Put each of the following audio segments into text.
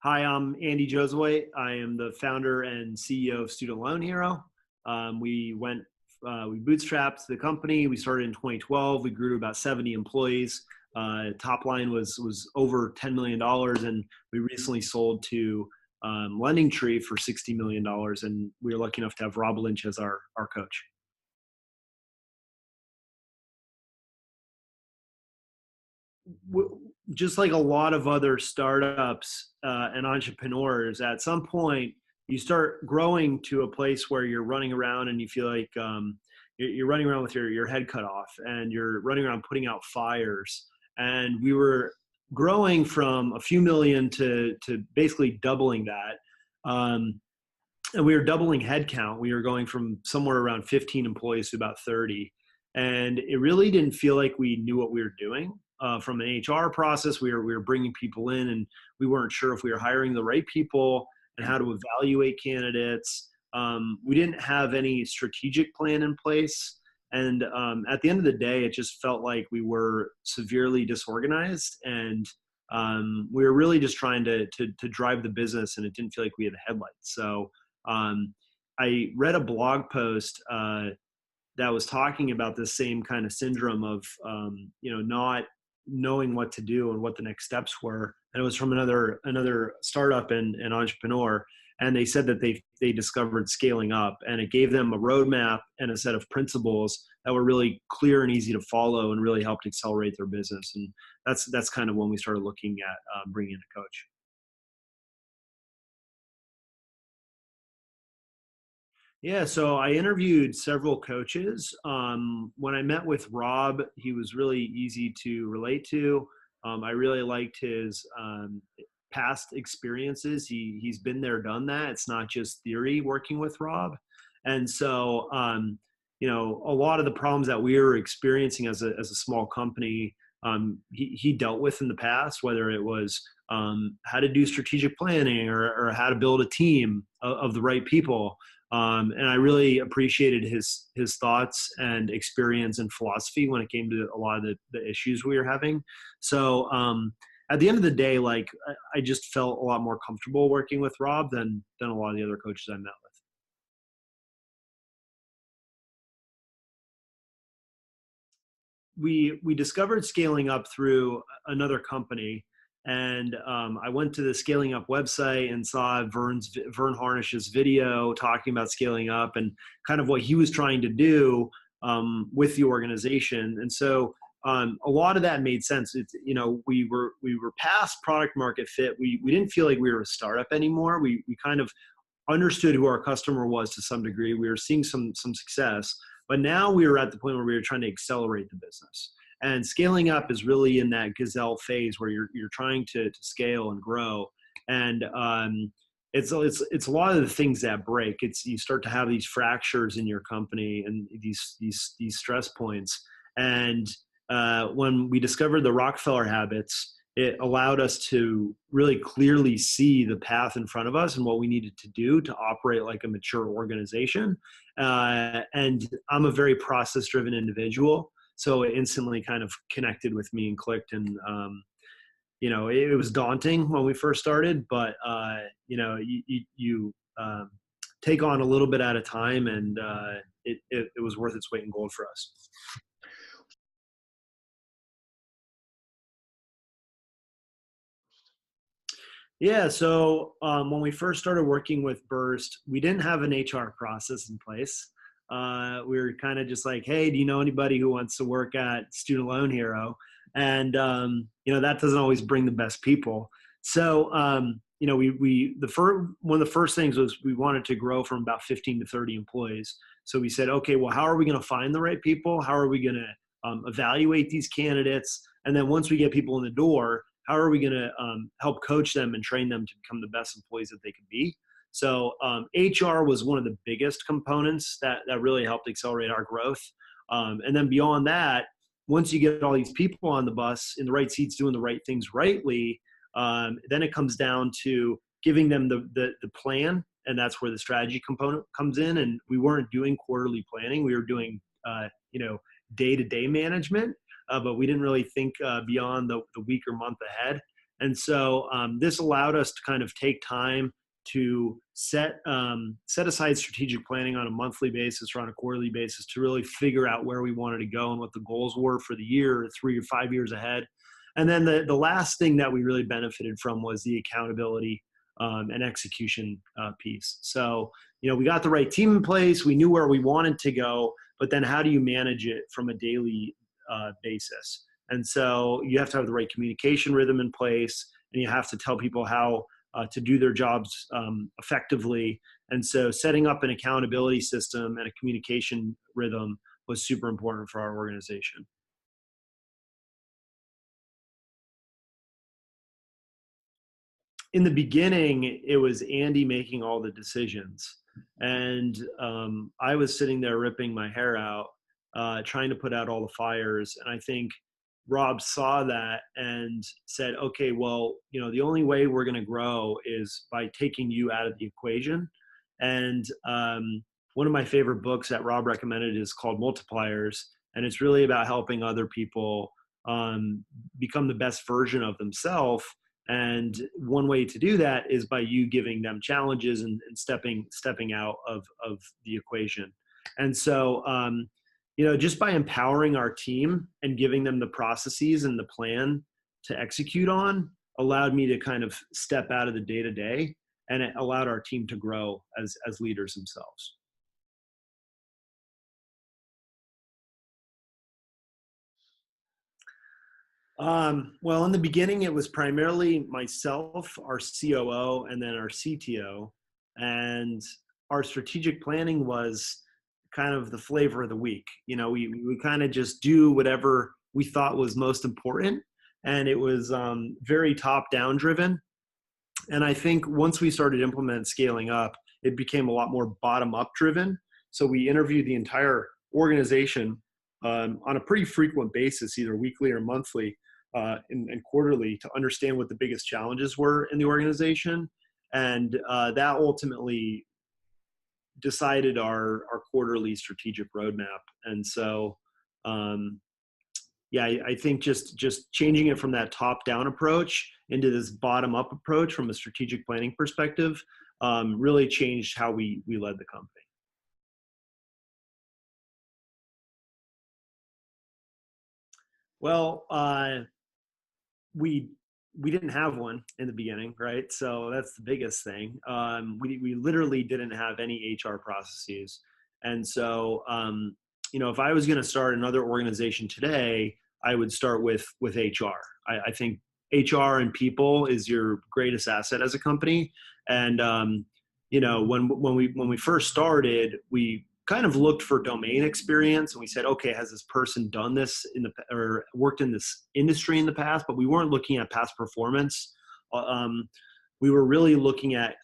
Hi, I'm Andy Josuweit. I am the founder and CEO of Student Loan Hero. We bootstrapped the company. We started in 2012. We grew to about 70 employees. Top line was over $10 million, and we recently sold to Lending Tree for $60 million. And we were lucky enough to have Rob Lynch as our coach. Just like a lot of other startups and entrepreneurs, at some point you start growing to a place where you're running around and you feel like you're running around with your head cut off and you're running around putting out fires. And we were growing from a few million to basically doubling that. And we were doubling headcount. We were going from somewhere around 15 employees to about 30. And it really didn't feel like we knew what we were doing. From an HR process, we were bringing people in, and we weren't sure if we were hiring the right people and how to evaluate candidates. We didn't have any strategic plan in place. And at the end of the day, it just felt like we were severely disorganized, and we were really just trying to drive the business, and it didn't feel like we had headlights. So I read a blog post that was talking about this same kind of syndrome of not knowing what to do and what the next steps were. And it was from another startup and entrepreneur, and they said that they discovered scaling up, and it gave them a roadmap and a set of principles that were really clear and easy to follow and really helped accelerate their business. And that's kind of when we started looking at bringing in a coach. Yeah, so I interviewed several coaches. When I met with Rob, he was really easy to relate to. I really liked his past experiences. He's been there, done that. It's not just theory working with Rob. And so, a lot of the problems that we were experiencing as a small company, he dealt with in the past, whether it was how to do strategic planning or how to build a team of the right people. And I really appreciated his thoughts and experience and philosophy when it came to a lot of the issues we were having. So at the end of the day, like I just felt a lot more comfortable working with Rob than a lot of the other coaches I met with. We discovered scaling up through another company, and I went to the scaling up website and saw Vern Harnish's video talking about scaling up and kind of what he was trying to do with the organization. And so a lot of that made sense. We were past product market fit. We didn't feel like we were a startup anymore. We kind of understood who our customer was to some degree. We were seeing some success, but now we were at the point where we were trying to accelerate the business. And scaling up is really in that gazelle phase where you're trying to scale and grow. And it's a lot of the things that break. It's you start to have these fractures in your company and these stress points. And when we discovered the Rockefeller habits, it allowed us to really clearly see the path in front of us and what we needed to do to operate like a mature organization. And I'm a very process-driven individual, so it instantly kind of connected with me and clicked. And it was daunting when we first started, but you take on a little bit at a time, and it was worth its weight in gold for us. Yeah, so when we first started working with Burst, we didn't have an HR process in place. We were kind of just like, hey, do you know anybody who wants to work at Student Loan Hero? And that doesn't always bring the best people. So one of the first things was we wanted to grow from about 15 to 30 employees. So we said, okay, well, how are we going to find the right people? How are we going to evaluate these candidates? And then once we get people in the door, how are we going to help coach them and train them to become the best employees that they can be? So HR was one of the biggest components that really helped accelerate our growth. And then beyond that, once you get all these people on the bus in the right seats doing the right things rightly, then it comes down to giving them the plan. And that's where the strategy component comes in. And we weren't doing quarterly planning. We were doing day-to-day management. But we didn't really think beyond the week or month ahead. And so this allowed us to kind of take time to set aside strategic planning on a monthly basis or on a quarterly basis to really figure out where we wanted to go and what the goals were for the year, 3 or 5 years ahead. And then the last thing that we really benefited from was the accountability and execution piece. So, we got the right team in place. We knew where we wanted to go, but then how do you manage it from a daily basis? And so you have to have the right communication rhythm in place, and you have to tell people how to do their jobs effectively. And so setting up an accountability system and a communication rhythm was super important for our organization. In the beginning, it was Andy making all the decisions. And I was sitting there ripping my hair out, trying to put out all the fires. And I think Rob saw that and said, okay, well, the only way we're going to grow is by taking you out of the equation. And one of my favorite books that Rob recommended is called Multipliers. And it's really about helping other people become the best version of themselves. And one way to do that is by you giving them challenges and stepping out of the equation. And so, just by empowering our team and giving them the processes and the plan to execute on allowed me to kind of step out of the day to day, and it allowed our team to grow as leaders themselves. Well, in the beginning, it was primarily myself, our COO, and then our CTO. And our strategic planning was kind of the flavor of the week. We kind of just do whatever we thought was most important. And it was very top-down driven. And I think once we started implementing scaling up, it became a lot more bottom-up driven. So we interviewed the entire organization on a pretty frequent basis, either weekly or monthly, and quarterly, to understand what the biggest challenges were in the organization. And that ultimately decided our quarterly strategic roadmap. And so, I think just changing it from that top-down approach into this bottom-up approach from a strategic planning perspective really changed how we led the company. Well, we didn't have one in the beginning, right? So that's the biggest thing. We literally didn't have any HR processes, and so if I was going to start another organization today, I would start with HR. I think HR and people is your greatest asset as a company, and when we first started, we kind of looked for domain experience, and we said, okay, has this person done this or worked in this industry in the past? But we weren't looking at past performance. We were really looking at,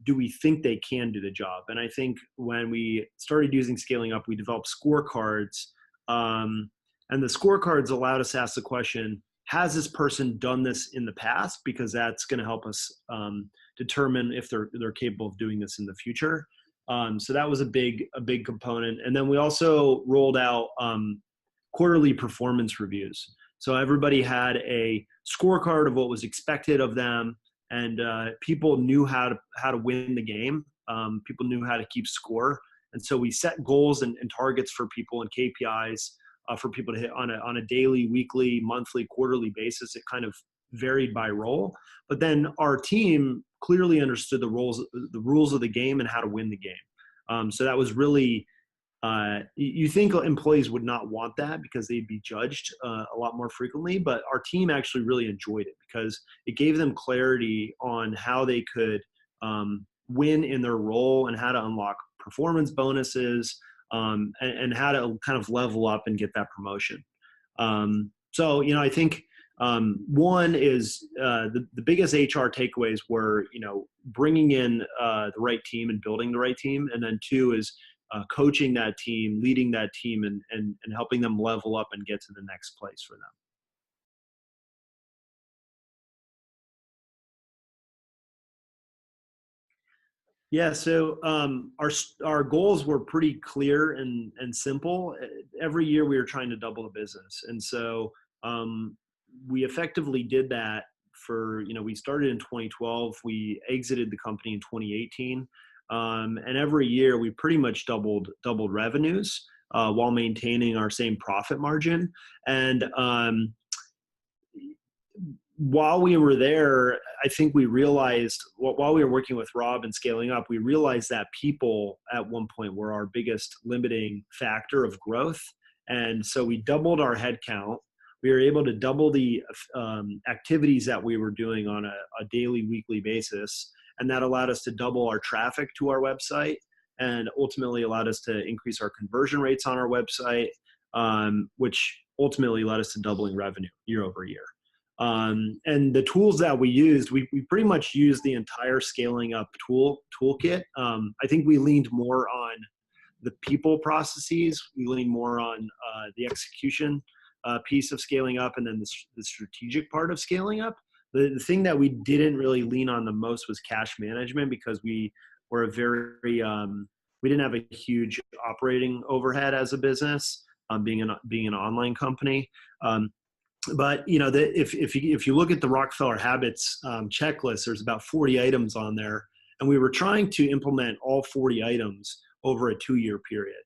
do we think they can do the job? And I think when we started using Scaling Up, we developed scorecards, and the scorecards allowed us to ask the question, has this person done this in the past? Because that's going to help us determine if they're capable of doing this in the future. So that was a big component. And then we also rolled out quarterly performance reviews. So everybody had a scorecard of what was expected of them, and people knew how to win the game. People knew how to keep score. And so we set goals and targets for people and KPIs for people to hit on a daily, weekly, monthly, quarterly basis. It kind of varied by role, but then our team clearly understood the rules of the game and how to win the game. So that was really, you think employees would not want that because they'd be judged a lot more frequently, but our team actually really enjoyed it because it gave them clarity on how they could win in their role and how to unlock performance bonuses, and how to kind of level up and get that promotion. So, I think one is the biggest HR takeaways were, bringing in the right team and building the right team. And then two is coaching that team, leading that team, and helping them level up and get to the next place for them. Yeah, so our goals were pretty clear and simple. Every year we were trying to double the business, and so we effectively did that we started in 2012, we exited the company in 2018. And every year we pretty much doubled revenues while maintaining our same profit margin. And while we were there, I think we realized while we were working with Rob and scaling up, we realized that people at one point were our biggest limiting factor of growth. And so we doubled our headcount. We were able to double the activities that we were doing on a daily, weekly basis. And that allowed us to double our traffic to our website and ultimately allowed us to increase our conversion rates on our website, which ultimately led us to doubling revenue year over year. And the tools that we used, we pretty much used the entire scaling up toolkit. I think we leaned more on the people processes. We leaned more on the execution piece of scaling up, and then the strategic part of scaling up. The thing that we didn't really lean on the most was cash management, because we were we didn't have a huge operating overhead as a business, being an online company. But if you look at the Rockefeller Habits checklist, there's about 40 items on there, and we were trying to implement all 40 items over a 2-year period.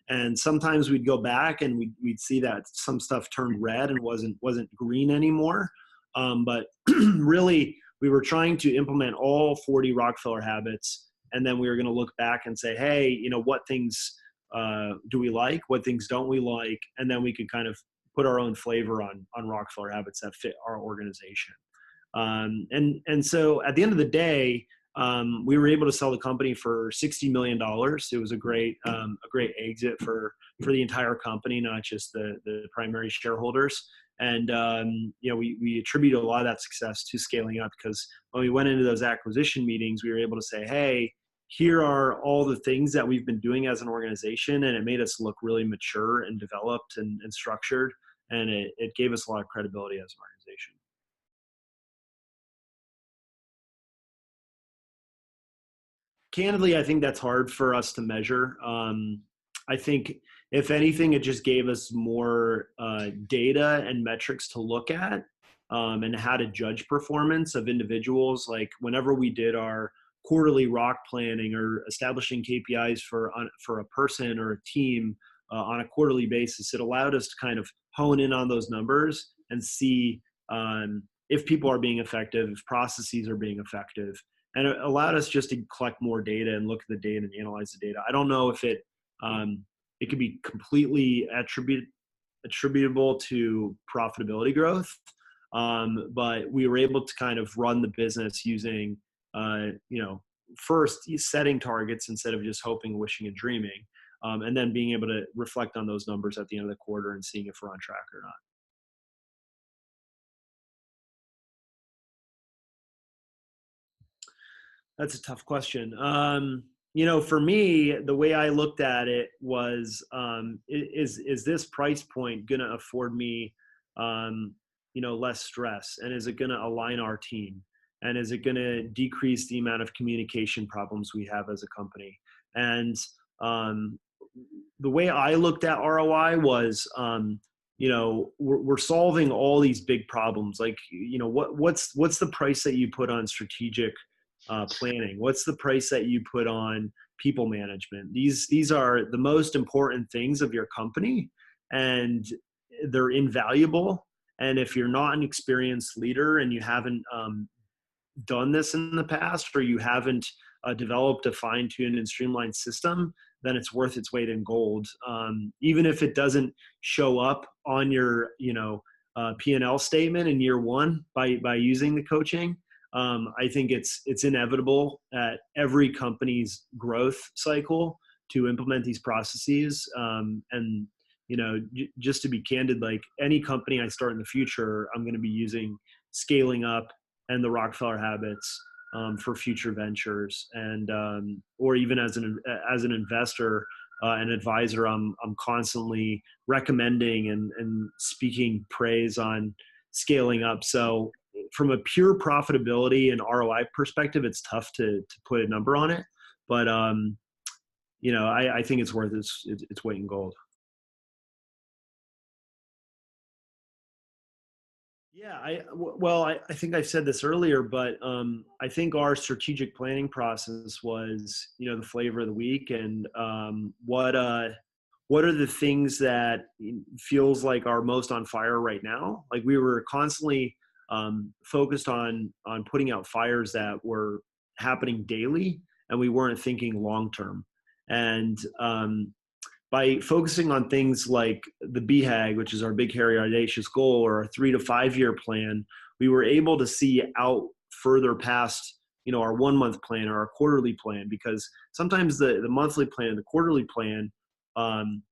And sometimes we'd go back and we'd see that some stuff turned red and wasn't green anymore. But really, we were trying to implement all 40 Rockefeller Habits, and then we were going to look back and say, hey, what things do we like? What things don't we like? And then we could kind of put our own flavor on Rockefeller Habits that fit our organization. And so at the end of the day, we were able to sell the company for $60 million. It was a great exit for the entire company, not just the primary shareholders. And we attributed a lot of that success to scaling up, because when we went into those acquisition meetings, we were able to say, hey, here are all the things that we've been doing as an organization, and it made us look really mature and developed and structured, and it gave us a lot of credibility as an organization. Candidly, I think that's hard for us to measure. I think if anything, it just gave us more data and metrics to look at, and how to judge performance of individuals. Like whenever we did our quarterly rock planning or establishing KPIs for a person or a team on a quarterly basis, it allowed us to kind of hone in on those numbers and see if people are being effective, if processes are being effective. And it allowed us just to collect more data and look at the data and analyze the data. I don't know if it could be completely attributable to profitability growth, but we were able to kind of run the business using, first setting targets instead of just hoping, wishing, and dreaming, and then being able to reflect on those numbers at the end of the quarter and seeing if we're on track or not. That's a tough question. For me, the way I looked at it was, is this price point going to afford me, less stress? And is it going to align our team? And is it going to decrease the amount of communication problems we have as a company? And the way I looked at ROI was, we're solving all these big problems. Like, what's the price that you put on strategic planning? What's the price that you put on people management? These are the most important things of your company, and they're invaluable. And if you're not an experienced leader and you haven't done this in the past, or you haven't developed a fine-tuned and streamlined system, then it's worth its weight in gold. Even if it doesn't show up on your P&L statement in year one by using the coaching. I think it's inevitable at every company's growth cycle to implement these processes. And just to be candid, like any company I start in the future, I'm going to be using scaling up and the Rockefeller Habits for future ventures, and or even as an investor, an advisor, I'm constantly recommending and speaking praise on scaling up. So from a pure profitability and ROI perspective, it's tough to put a number on it, but I think it's worth its weight in gold. Yeah, well, I think I said this earlier, but I think our strategic planning process was, the flavor of the week, and what are the things that feels like are most on fire right now. Like we were constantly focused on putting out fires that were happening daily, and we weren't thinking long term. And by focusing on things like the BHAG, which is our big, hairy, audacious goal, or our 3 to 5 year plan, we were able to see out further past, our 1 month plan or our quarterly plan, because sometimes the monthly plan and the quarterly plan um,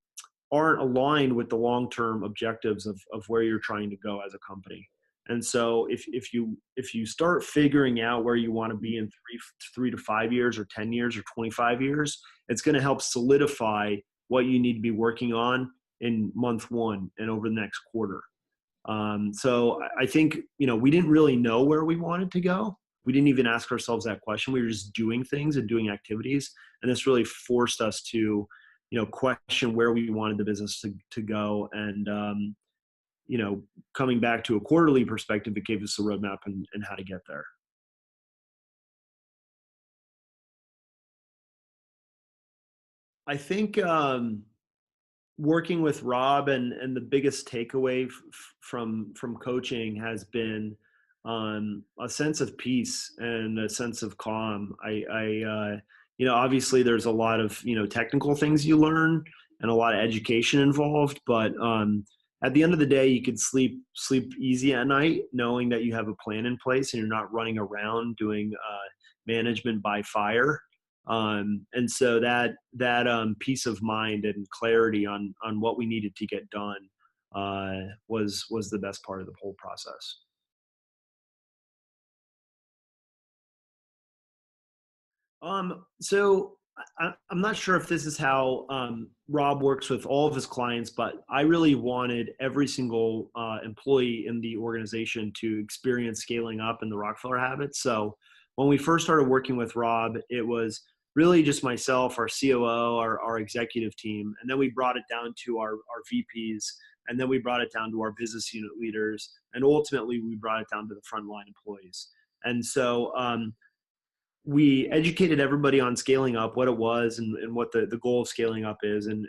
aren't aligned with the long-term objectives of where you're trying to go as a company. And so if you start figuring out where you want to be in 3 to 5 years or 10 years or 25 years, it's going to help solidify what you need to be working on in month one and over the next quarter. So I think, we didn't really know where we wanted to go. We didn't even ask ourselves that question. We were just doing things and doing activities. And this really forced us to, question where we wanted the business to go. And, coming back to a quarterly perspective, it gave us a roadmap and how to get there. I think, working with Rob, and the biggest takeaway from coaching has been a sense of peace and a sense of calm. Obviously there's a lot of technical things you learn and a lot of education involved, but at the end of the day, you can sleep easy at night knowing that you have a plan in place and you're not running around doing management by fire. And so that peace of mind and clarity on what we needed to get done was the best part of the whole process. So I'm not sure if this is how Rob works with all of his clients, but I really wanted every single employee in the organization to experience scaling up in the Rockefeller habits. So when we first started working with Rob, it was really just myself, our COO, our executive team, and then we brought it down to our VPs, and then we brought it down to our business unit leaders, and ultimately we brought it down to the frontline employees. And so we educated everybody on scaling up, what it was, and what the goal of scaling up is, and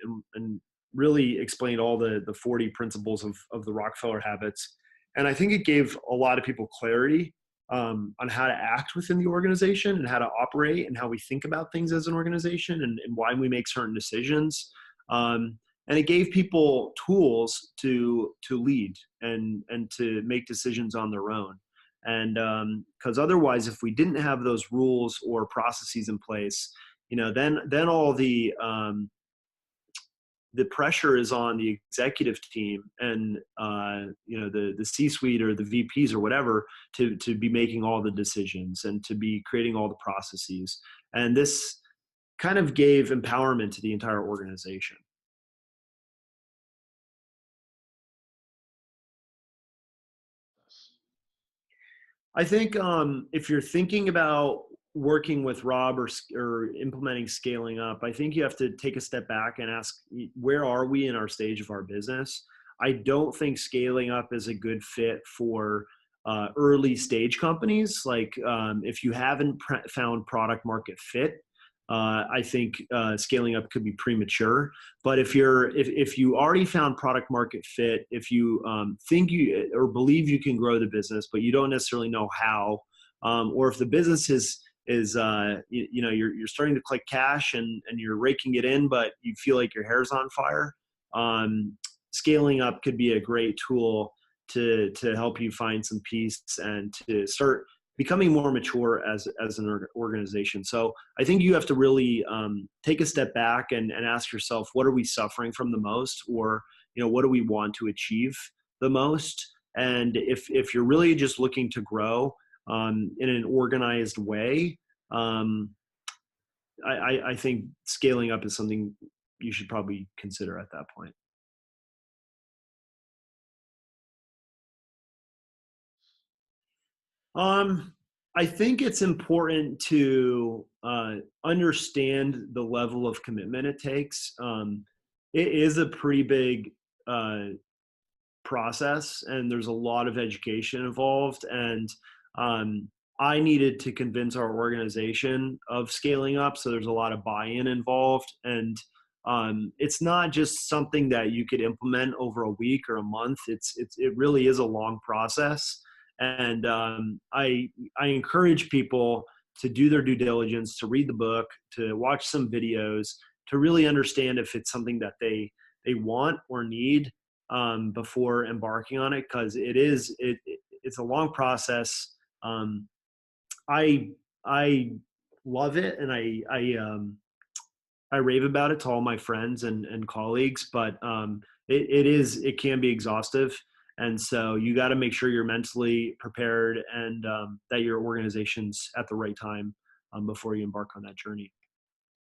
really explained all the 40 principles of the Rockefeller habits. And I think it gave a lot of people clarity on how to act within the organization and how to operate and how we think about things as an organization, and why we make certain decisions. And it gave people tools to lead and to make decisions on their own. And because otherwise, if we didn't have those rules or processes in place, then all the pressure is on the executive team and the C-suite or the VPs or whatever to be making all the decisions and to be creating all the processes. And this kind of gave empowerment to the entire organization. I think if you're thinking about working with Rob or implementing scaling up, I think you have to take a step back and ask, where are we in our stage of our business? I don't think scaling up is a good fit for early stage companies. Like if you haven't found product market fit, I think scaling up could be premature. But if you already found product market fit, if you think you or believe you can grow the business, but you don't necessarily know how, or if the business is you're starting to collect cash and you're raking it in, but you feel like your hair's on fire, scaling up could be a great tool to help you find some peace and to start becoming more mature as an organization. So I think you have to really take a step back and ask yourself, what are we suffering from the most, or what do we want to achieve the most? And if you're really just looking to grow in an organized way, I think scaling up is something you should probably consider at that point. Um, I think it's important to understand the level of commitment it takes. It is a pretty big uh, process, and there's a lot of education involved. And um, I needed to convince our organization of scaling up. So there's a lot of buy-in involved. And it's not just something that you could implement over a week or a month. It really is a long process. And I encourage people to do their due diligence, to read the book, to watch some videos, to really understand if it's something that they want or need before embarking on it, because it's a long process. Um, I I love it, and I rave about it to all my friends and colleagues, but it can be exhaustive, and so you got to make sure you're mentally prepared, and that your organization's at the right time before you embark on that journey.